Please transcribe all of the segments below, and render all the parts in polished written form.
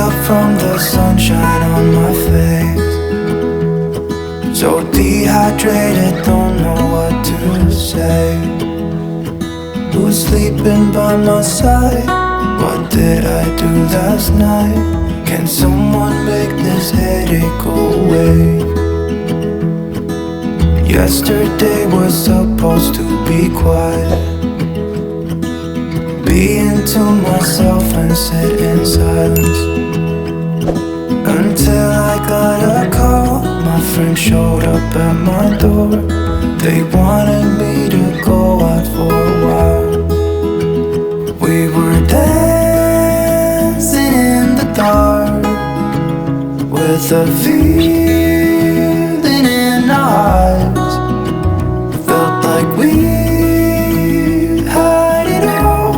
up from the sunshine on my face, so dehydrated, don't know what to say. Who's sleeping by my side? What did I do last night? Can someone make this headache go away? Yesterday was supposed to be quiet, being to myself and sit in silence, until I got a call. My friend showed up at my door. They wanted me to go out for a while. We were dancing in the dark, with a feeling in our eyes. Felt like we had it all.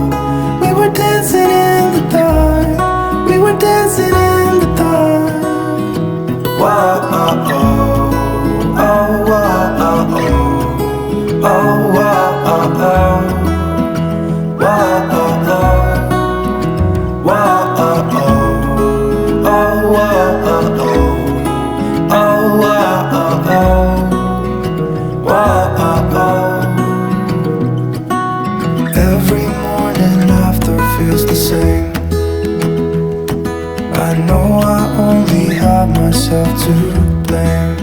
We were dancing in the dark. We were dancing in the dark. Wow, oh, oh, oh, wow, oh, oh, oh, wow, oh, oh, wow, oh, oh, wow, oh, oh, oh, wow, oh, oh, oh, wow, oh, oh, wow, oh, oh. Every morning after feels the same. I know I only have myself to blame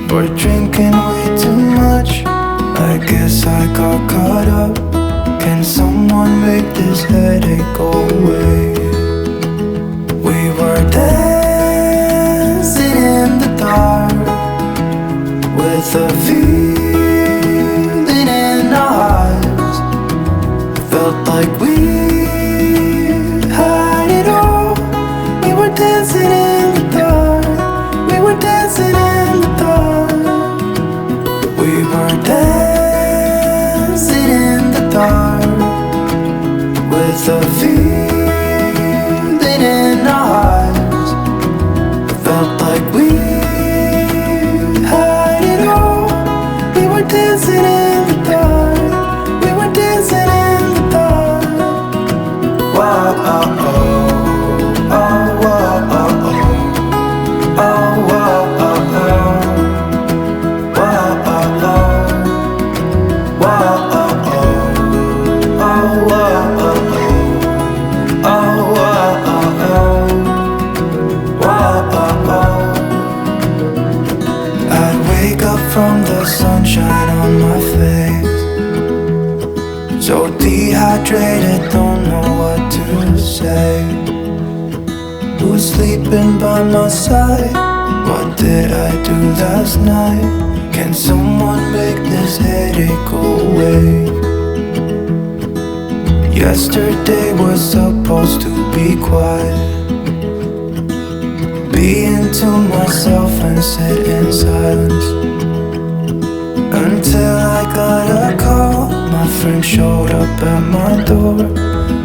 for drinking way too much. I guess I got caught up. Can someone make this headache go away? We were dancing in the dark, with a feeling in our eyes. Felt like we had it all. We were dancing in the dark. We were dancing in the dark. We were dancing in the dark, with a feeling in our eyes. Felt like we had it all. We were dancing in the dark. We were dancing in the dark. Wow, oh, oh, oh, wow, oh, oh, oh, wow, oh, oh, wow, oh, oh, wow, oh, oh, oh, wow, oh, oh, oh, wow, oh, oh, wow, oh, oh. I'd wake up from the sunshine on my face, so dehydrated, don't know what to say. Who's sleeping by my side? What did I do last night? Can someone make this headache go away? Yesterday was supposed to be quiet, being to myself and sit in silence, until I got a call. My friend showed up at my door.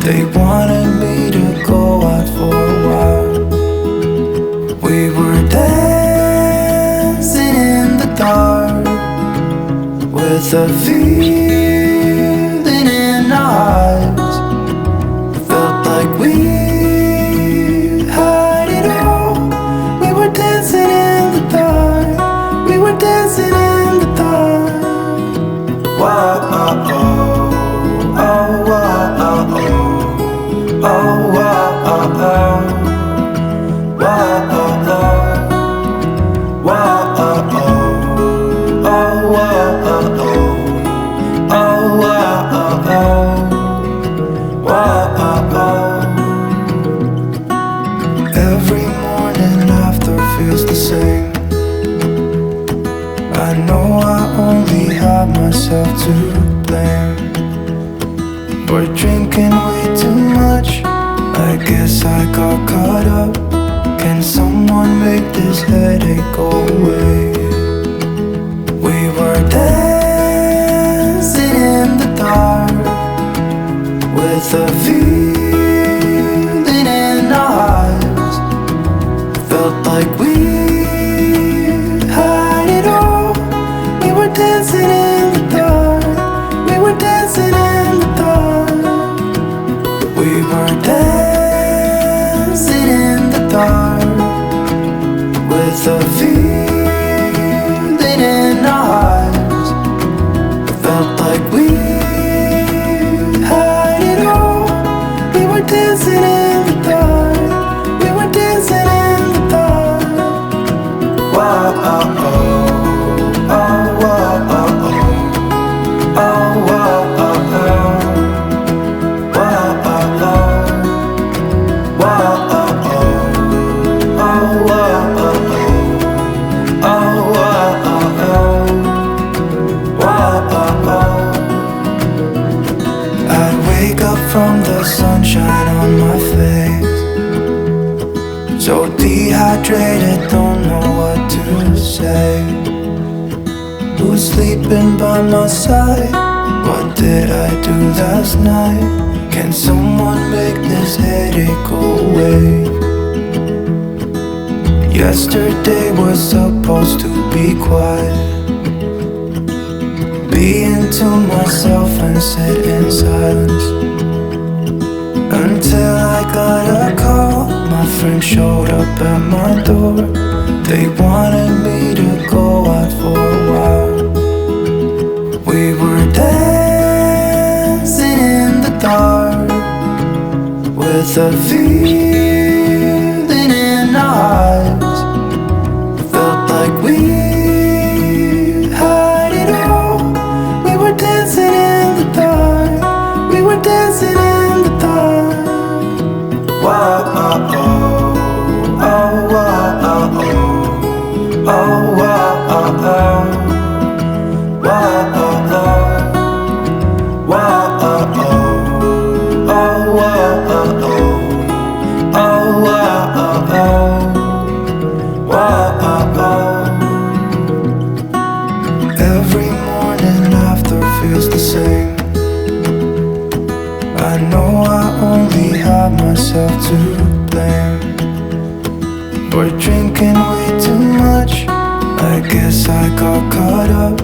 They wanted me to go out for a while. We were dancing in the dark, with a feeling in our eyes. Felt like we had it all. We were dancing in the dark. We were dancing in the dark. Wow, oh, oh, oh, wow, oh, oh, oh, wow, oh, oh, wow, oh, oh, wow, oh, oh, oh, wow, oh, oh, oh, wow, oh, oh, wow, oh, oh. Every morning after feels the same. I know I only have myself to blame for drinking way too much. I guess I got caught up. Can someone make this headache go away? We were dancing in the dark, with a feeling in our eyes. Felt like we had it all. We were dancing in the dark. We were dancing in the dark. We were dancing with a feeling in our eyes. It felt like we had it all. We were dancing in the dark. We were dancing in the dark. Wow, oh, oh, oh, oh, oh, oh, oh, oh, oh, oh. From the sunshine on my face, so dehydrated, don't know what to say. Who's sleeping by my side? What did I do last night? Can someone make this headache go away? Yesterday was supposed to be quiet, being to myself and sit in silence. Until I got a call, my friend showed up at my door. They wanted me to go out for a while. We were dancing in the dark, with a feeling in our eyes. Felt like we had it all. We were dancing in the dark. We were dancing in the dark. Wow, oh, oh, oh, oh, oh, oh, oh, oh, oh. Wow, oh, oh, wow, oh, oh, oh, oh, oh, oh, oh, oh, wow, oh, oh. Every morning after feels the same. I know I only have myself to blame for drinking way too much. I guess I got caught up.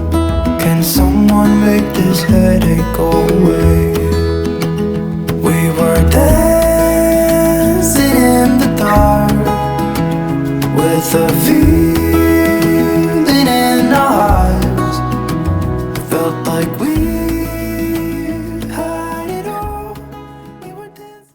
Can someone make this headache go away? We were dancing in the dark, with a view